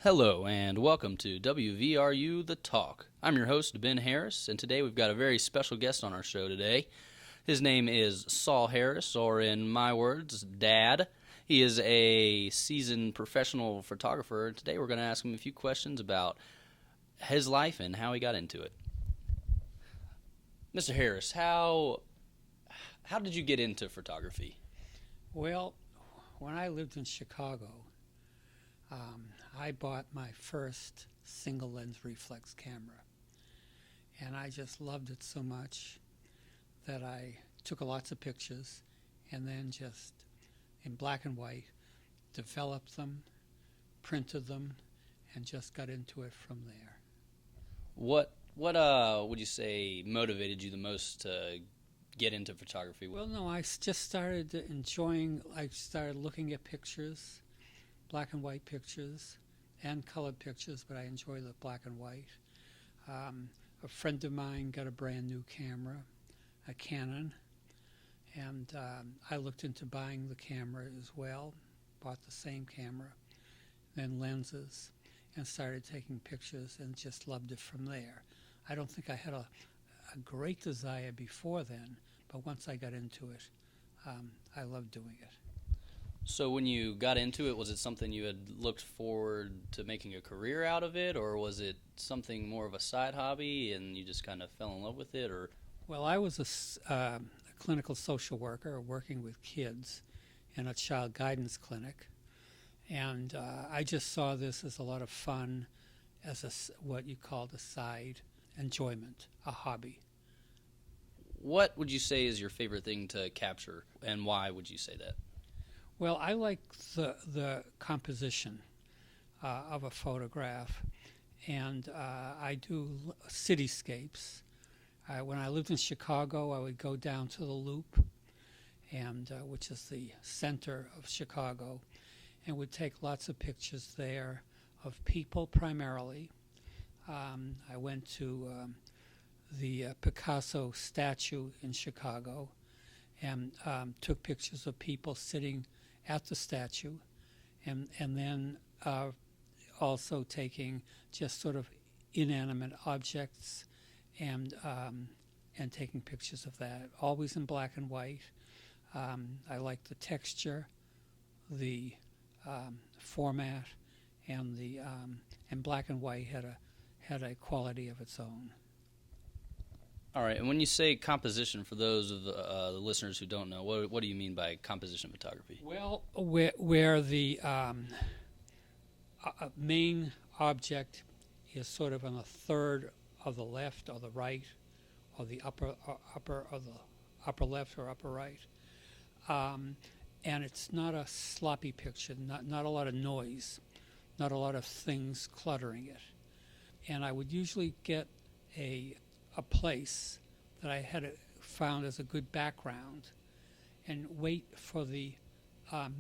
Hello and welcome to WVRU The Talk. I'm your host, Ben Harris, and today we've got a very special guest on our show today. His name is Saul Harris, or in my words, Dad. He is a seasoned professional photographer. Today we're going to ask him a few questions about his life and how he got into it. Mr. Harris, how did you get into photography? Well, when I lived in Chicago, I bought my first single lens reflex camera, and I just loved it so much that I took lots of pictures and then just in black and white developed them, printed them, and just got into it from there. What would you say motivated you the most to get into photography? Well, no, just I started looking at pictures, black and white pictures and colored pictures, but I enjoy the black and white. A friend of mine got a brand new camera, a Canon, and I looked into buying the camera as well, bought the same camera, then lenses, and started taking pictures and just loved it from there. I don't think I had a great desire before then, but once I got into it, I loved doing it. So when you got into it, was it something you had looked forward to making a career out of it, or was it something more of a side hobby and you just kind of fell in love with it? Or Well, I was a clinical social worker working with kids in a child guidance clinic, and I just saw this as a lot of fun, as what you called a side enjoyment, a hobby. what would you say is your favorite thing to capture, and why would you say that? Well, I like the composition of a photograph, and I do cityscapes. When I lived in Chicago, I would go down to the Loop, and which is the center of Chicago, and would take lots of pictures there of people primarily. I went to the Picasso statue in Chicago and took pictures of people sitting at the statue, and then also taking just sort of inanimate objects and taking pictures of that, always in black and white. I like the texture, the format, and the and black and white had a quality of its own. All right, and when you say composition, for those of the listeners who don't know, what do you mean by composition photography? Well, where the main object is sort of on a third of the left or the right, or the upper or the upper left or upper right, and it's not a sloppy picture, not a lot of noise, not a lot of things cluttering it. And I would usually get a place that I had found as a good background and wait for the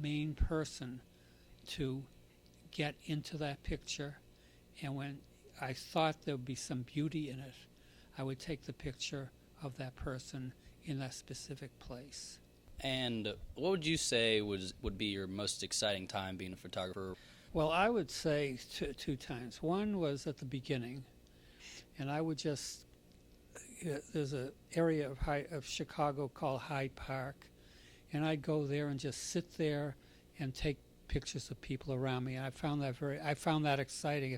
main person to get into that picture. And when I thought there would be some beauty in it, I would take the picture of that person in that specific place. And what would you say would be your most exciting time being a photographer? Well, I would say two times. One was at the beginning, and I would just there's an area of Chicago called Hyde Park, and I'd go there and just sit there and take pictures of people around me. And I found that exciting.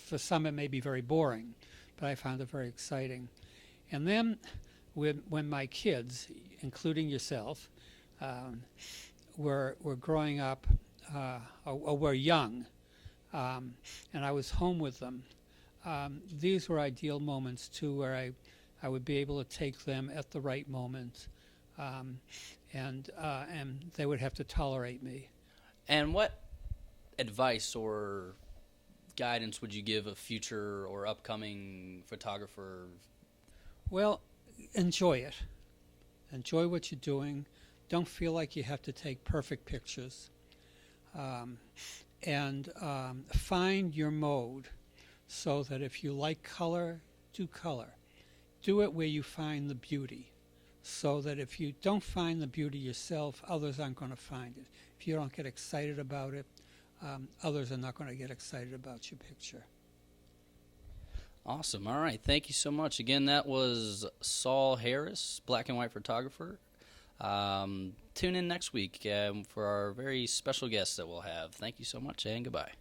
For some it may be very boring, but I found it very exciting. And then when my kids, including yourself, were growing up or were young, and I was home with them, these were ideal moments too, where I would be able to take them at the right moment, and they would have to tolerate me. And what advice or guidance would you give a future or upcoming photographer? Well, enjoy it. Enjoy what you're doing. Don't feel like you have to take perfect pictures. And find your mode so that if you like color, do color. Do it where you find the beauty, so that if you don't find the beauty yourself, others aren't going to find it. If you don't get excited about it, others are not going to get excited about your picture. Awesome. All right. Thank you so much. Again, that was Saul Harris, black and white photographer. Tune in next week for our very special guest that we'll have. Thank you so much, and goodbye.